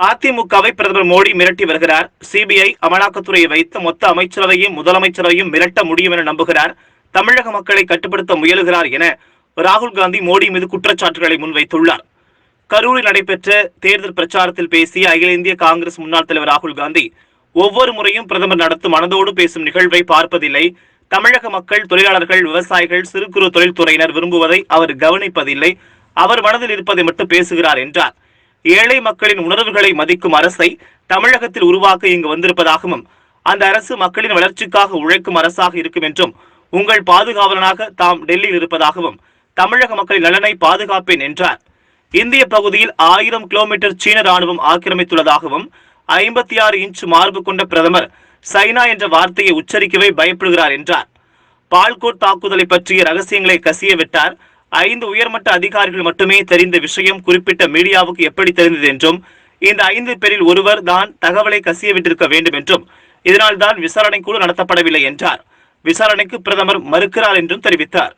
அதிமுகவை பிரதமர் மோடி மிரட்டி வருகிறார். சிபிஐ, அமலாக்கத்துறையை வைத்து மொத்த அமைச்சரவையும் முதலமைச்சரையும் மிரட்ட முடியும் என நம்புகிறார். தமிழக மக்களை கட்டுப்படுத்த முயலுகிறார் என ராகுல் காந்தி மோடி மீது குற்றச்சாட்டுகளை முன்வைத்துள்ளார். கரூரில் நடைபெற்ற தேர்தல் பிரச்சாரத்தில் பேசிய அகில இந்திய காங்கிரஸ் முன்னாள் தலைவர் ராகுல் காந்தி, ஒவ்வொரு முறையும் பிரதமர் நடத்தும் மனதோடு பேசும் நிகழ்வை பார்ப்பதில்லை. தமிழக மக்கள், தொழிலாளர்கள், விவசாயிகள், சிறு குறு தொழில்துறையினர் விரும்புவதை அவர் கவனிப்பதில்லை. அவர் மனதில் இருப்பதை மட்டும் பேசுகிறார் என்றார். ஏழை மக்களின் உணர்வுகளை மதிக்கும் அரசை தமிழகத்தில் உருவாக்க இங்கு வந்திருப்பதாகவும், அந்த அரசு மக்களின் வளர்ச்சிக்காக உழைக்கும் அரசாக இருக்கும் என்றும், உங்கள் பாதுகாவலனாக தாம் டெல்லியில் இருப்பதாகவும், தமிழக மக்களின் நலனை பாதுகாப்பேன் என்றார். இந்திய பகுதியில் 1000 கிலோமீட்டர் சீன ராணுவம் ஆக்கிரமித்துள்ளதாகவும், 56 இன்ச் மார்பு கொண்ட பிரதமர் சைனா என்ற வார்த்தையை உச்சரிக்கவே பயப்படுகிறார் என்றார். பால்கோட் தாக்குதலை பற்றிய ரகசியங்களை கசியவிட்டார். 5 உயர்மட்ட அதிகாரிகள் மட்டுமே தெரிந்த விஷயம் குறிப்பிட்ட மீடியாவுக்கு எப்படி தெரிந்தது என்றும், இந்த 5 பேரில் ஒருவர் தான் தகவலை கசியவிட்டிருக்க வேண்டும் என்றும், இதனால் தான் விசாரணை கூட நடத்தப்படவில்லை என்றார். விசாரணைக்கு பிரதமர் மறுக்கிறார் என்றும் தெரிவித்தார்.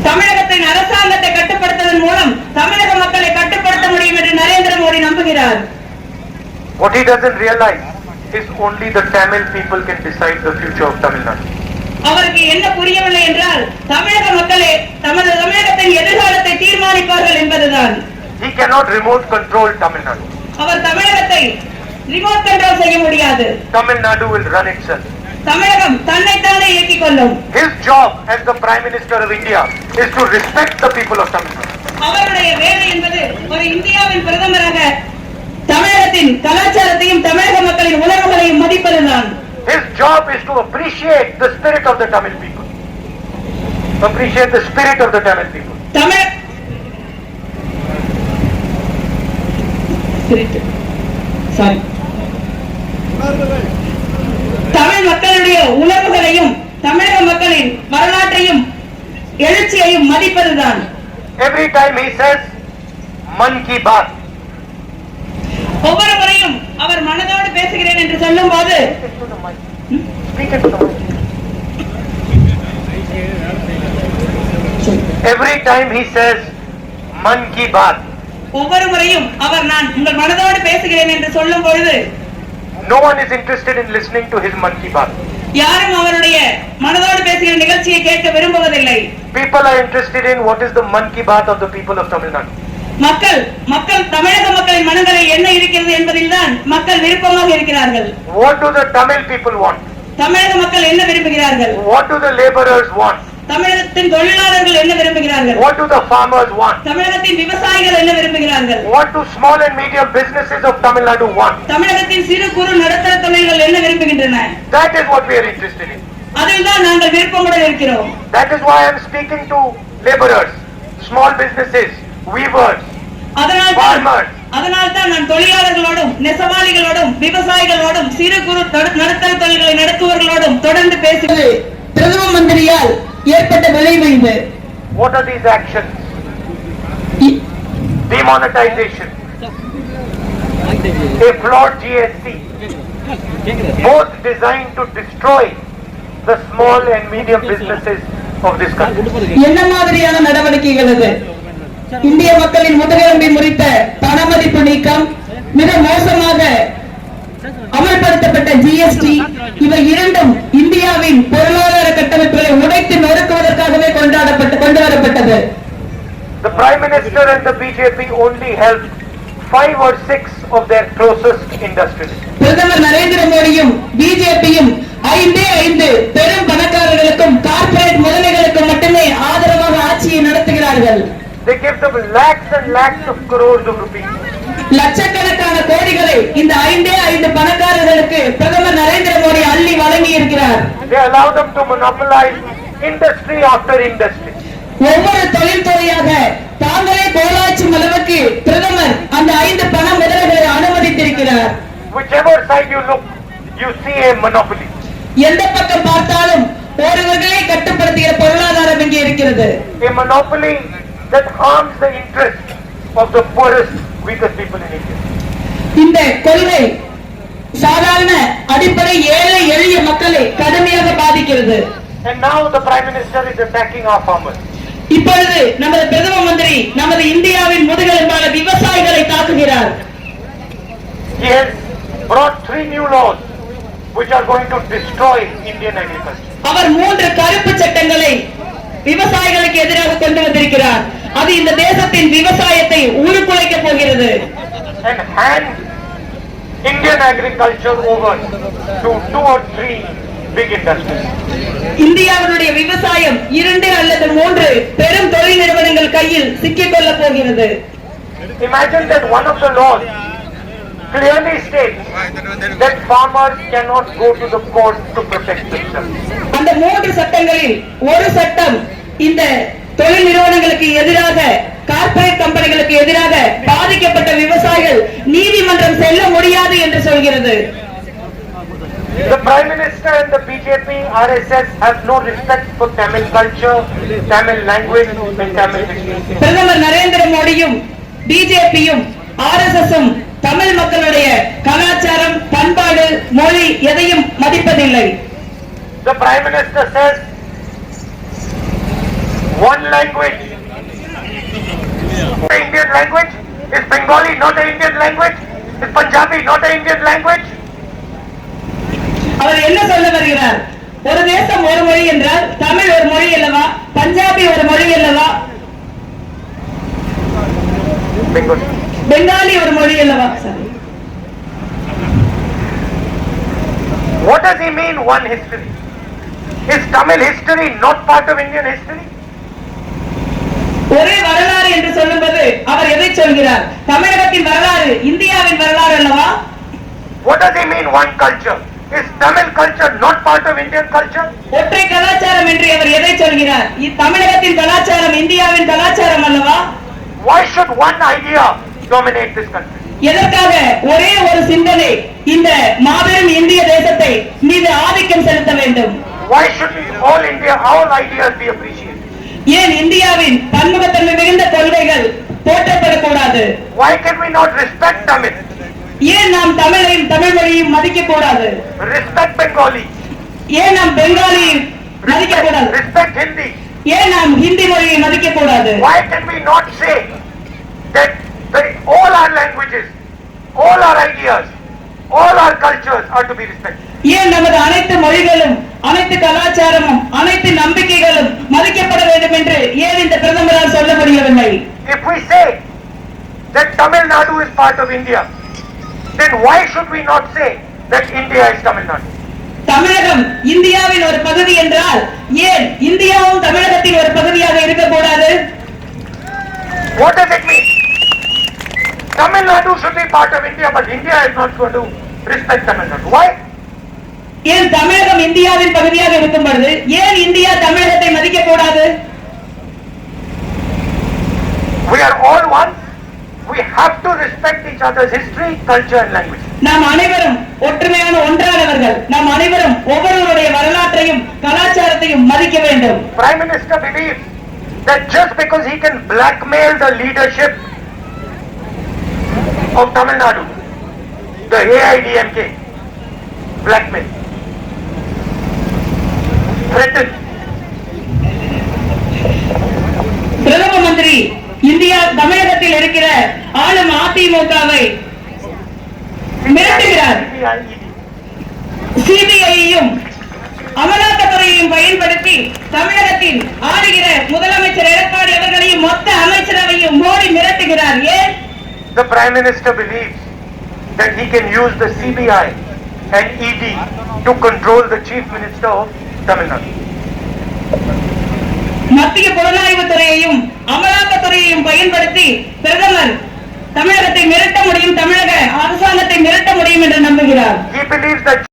தமிழகத்தின் அரசாங்கத்தை கட்டுப்படுத்துவதன் மூலம் தமிழக மக்களை கட்டுப்படுத்த முடியும் என்று நரேந்திர மோடி நம்புகிறார். What he doesn't realize is only the Tamil people can decide the future of Tamil Nadu. அவருக்கு என்ன புரியவில்லை என்றால், தமிழக மக்களே தமது தமிழகத்தின் எதிர்காலத்தை தீர்மானிப்பார்கள் என்பதுதான். He cannot remote control Tamil Nadu. அவர் தமிழகத்தை ரிமோட் கண்ட்ரோல் செய்ய முடியாது. Tamil Nadu will run itself. தமிழகம் தன்னைத்தானே இயக்கிக் கொள்ளும். His job as the Prime Minister of India is to respect the people of Tamil Nadu. அவருடைய வேலை என்பது ஒரு இந்தியாவின் பிரதமராக தமிழகத்தின் கலாச்சாரத்தையும் தமிழக மக்களின் உணர்வுகளையும் மதிப்பதுதான். His job is to appreciate the spirit of the Tamil people. Appreciate the spirit of the Tamil people. Tamil மக்களுடைய உணர்வுகளையும் தமிழக மக்களின் வரலாற்றையும் எழுச்சியையும் மதிப்பதுதான். Every time he says Man Ki Baat, ஒவ்வொரு முறையும் அவர் மனதோடு பேசுகிறேன் என்று சொல்லும் போது, every time he says Man Ki Baat, ஒவ்வொரு முறையும் அவர் நான் உங்கள் மனதோடு பேசுகிறேன் என்று சொல்லும் பொழுது, no one is interested in listening to his Man Ki Baat. யாரும் அவருடைய மனதோடு பேசுகிற நிகழ்ச்சியை கேட்க விரும்புவதில்லை. People are interested in what is the Man Ki Baat of the people of Tamil Nadu. மக்கள் தமிழக மக்களின் மனங்களில் என்ன இருக்கிறது என்பதில் தான் மக்கள் விருப்பமாக இருக்கிறார்கள். What do the Tamil people want? தமிழக மக்கள் என்ன விரும்புகிறார்கள்? What do the laborers want? தமிழகத்தின் தொழிலாளர்கள் என்ன விரும்புகிறார்கள்? What do the farmers want? தமிழகத்தின் விவசாயிகள் என்ன விரும்புகிறார்கள்? What do small and medium businesses of Tamil Nadu want? தமிழகத்தின் சிறு குறு நடுத்தர தொழில்கள் என்ன விரும்புகின்றன? That is what we are interested in. அதில் தான் நாங்கள் விருப்பமுடன் இருக்கிறோம். That is why I am speaking to laborers, small businesses, weavers, farmers. அதனால் தான் நான் தொழிலாளர்களோடும், நெசவாளிகளோடும், விவசாயிகளோடும், சிறு குறு நடுத்தர தொழில்களை நடத்துவர்களோடும் தொடர்ந்து பேசுவது பிரதம மந்திரியால் ஏற்பட்ட விளைவு இது. What are these actions? Demonetization, a flawed GST, both designed to destroy the small and medium businesses of this country. என்ன மாதிரியான நடவடிக்கைகள் இது? இந்திய மக்களின் முதுகெலும்பை முறித்த பணமதிப்பு நீக்கம், மிக மோசமாக அமல்படுத்தப்பட்ட ஜிஎஸ்டி, இவை இரண்டும் இந்தியாவின் பொருளாதார கட்டமைப்புகளை உடைத்து நொறுக்குவதற்காகவே கொண்டு வரப்பட்டது. The Prime Minister and the BJP only helped 5 or 6 of their closest industries. பிரதமர் நரேந்திர மோடியும் பிஜேபியும் 5 பெரும் பணக்காரர்களுக்கும் கார்ப்பரேட் முதலைகளுக்கும் மட்டுமே ஆதரவாக ஆட்சியை நடத்துகிறார்கள். They give them lakhs and lakhs of crores of rupees. லட்சக்கணக்கான கோடிகளை இந்த 5 பணக்காரர்களுக்கு பிரதமர் நரேந்திர மோடி அள்ளி வழங்கி இருக்கிறார். They allow them to monopolize industry after industry. ஒவ்வொரு தொழில்துறையாக தாங்களே கோலாச்சும் அளவுக்கு பிரதமர் அந்த 5 பண முதலைகளை அனுமதித்திருக்கிறார். Whichever side you look, you see a monopoly. எந்த பக்கம் பார்த்தாலும் ஒருவர்களே கட்டுப்படுத்துகிற பொருளாதாரம் இங்கே இருக்கிறது. A monopoly that harms the interest of the poorest, weakest people in India. இந்த கொள்கை சாதாரண அடிப்படை ஏழை எளிய மக்களை கடுமையாக பாதிக்கிறது. And now the Prime Minister is attacking our farmers. இப்பொழுது நமது பிரதம மந்திரி நமது இந்தியாவின் முதுகெலும்பான விவசாயிகளை He has brought 3 new laws which are going to destroy Indian agriculture. அவர் 3 கருப்பு சட்டங்களை விவசாயிகளுக்கு எதிராக கொண்டு வந்திருக்கிறார். அது இந்த தேசத்தின் விவசாயத்தை உருக்குலைக்க போகிறது. And hand Indian agriculture over to 2 or 3 big industries. இந்தியாவுடைய விவசாயம் 2 அல்லது 3 பெரும் தொழில் நிறுவனங்கள் கையில் சிக்கிக் கொள்ள போகிறது. Imagine that one of the laws clearly states that farmers cannot go to the court to protect themselves. அந்த 3 சட்டங்களில் ஒரு சட்டம் இந்த தொழில் நிறுவனங்களுக்கு எதிராக, கார்ப்பரேட் கம்பெனிகளுக்கு எதிராக பாதிக்கப்பட்ட விவசாயிகள் நீதிமன்றம் செல்ல முடியாது என்று சொல்கிறது. The Prime Minister and the BJP, RSS have no respect for Tamil culture, Tamil language and Tamil history. பிரதமர் நரேந்திர மோடியும் பிஜேபியும் ஆர்எஸ்எஸும் தமிழ் மக்களுடைய கலாச்சாரம், பண்பாடு, மொழி எதையும் மதிப்பதில்லை. The Prime Minister says one language, the Indian language, is Bengali not an Indian language, is Punjabi not an Indian language. அவர் என்ன சொல்ல வருகிறார்? ஒரு தேசம் ஒரு மொழி என்றால் தமிழ் ஒரு மொழி அல்லவா, பஞ்சாபி ஒரு மொழி அல்லவா, பெங்காலி ஒரு மொழி அல்லவா? What does he mean one history? Is Tamil history not part of Indian history? ஒரே வரலாறு என்று சொல்லும்போது அவர் எதை சொல்கிறார்? தமிழகத்தின் வரலாறு இந்தியாவின் வரலாறு அல்லவா? What does he mean one culture? Is Tamil culture not part of Indian culture? ஒற்றை கலாச்சாரம் என்று அவர் எதை சொல்கிறார்? தமிழகத்தின் கலாச்சாரம் இந்தியாவின் கலாச்சாரம் அல்லவா? Why should one idea dominate this country? எதற்காக ஒரே ஒரு சிந்தனை இந்த மாபெரும் இந்திய தேசத்தை மீது ஆதிக்கம் செலுத்த வேண்டும்? Why should all India, all ideas be appreciated? ஏன் இந்தியாவின் பன்முகத்தன்மை மிகுந்த கொள்கைகள் போற்றப்படக்கூடாது? Why can we not respect Tamil? ஏன் நாம் தமிழையும் தமிழ் மொழியும் மதிக்க கூடாது? Respect Bengali. ஏன் நாம் பெங்காலியை மதிக்க கூடாது? Respect Hindi. ஏன் நாம் ஹிந்தி மொழியை மதிக்க கூடாது? Why can we not say that all our languages, all our ideas, all our cultures are to be respected? ஏன் நமது அனைத்து மொழிகளும், அனைத்து கலாச்சாரமும், அனைத்து நம்பிக்கைகளும் மதிக்கப்பட வேண்டும் என்று ஏன் இந்த பிரதமரால் சொல்ல முடியவில்லை? If we say that Tamil Nadu is part of India, then why should we not say that India is Tamil Nadu? தமிழகம் இந்தியாவின் ஒரு பகுதி என்றால் ஏன் இந்தியாவும் தமிழகத்தின் ஒரு பகுதியாக இருக்கக்கூடாது? What does it mean? Tamil Nadu should be part of India, but India is not going to respect Tamil Nadu. Why? ஏன் தமிழகம் இந்தியாவின் பகுதியாக இருக்கும் பொழுது ஏன் இந்தியா தமிழகத்தை மதிக்க கூடாது? We are all one. We have to respect each other's history, culture and language. நாம் அனைவரும் ஒற்றுமையான ஒன்றானவர்கள். நாம் அனைவரும் ஒவ்வொருவருடைய வரலாற்றையும் கலாச்சாரத்தையும் மதிக்க வேண்டும். Prime Minister believes that just because he can blackmail the leadership of Tamil Nadu, the AIDMK, blackmail, threaten. பிரதம மந்திரி இந்தியா தமிழகத்தில் இருக்கிற ஆளும் அதிமுகவை மிரட்டுகிறார். சிபிஐயையும் அமலாக்கத்துறையையும் பயன்படுத்தி தமிழகத்தில் ஆளுகிற முதலமைச்சர் எடப்பாடி அவர்களையும் மொத்த அமைச்சரவையும் மோடி மிரட்டுகிறார். ஏன்? The Prime Minister believes that he can use the CBI and ED to control the Chief Minister of Tamil Nadu. மத்திய புலனாய்வு துறையையும் அமலாக்கத்துறையையும் பயன்படுத்தி பிரதமர் தமிழகத்தை மிரட்ட முடியும், தமிழக அரசாங்கத்தை மிரட்ட முடியும் என்று நம்புகிறார். He believes that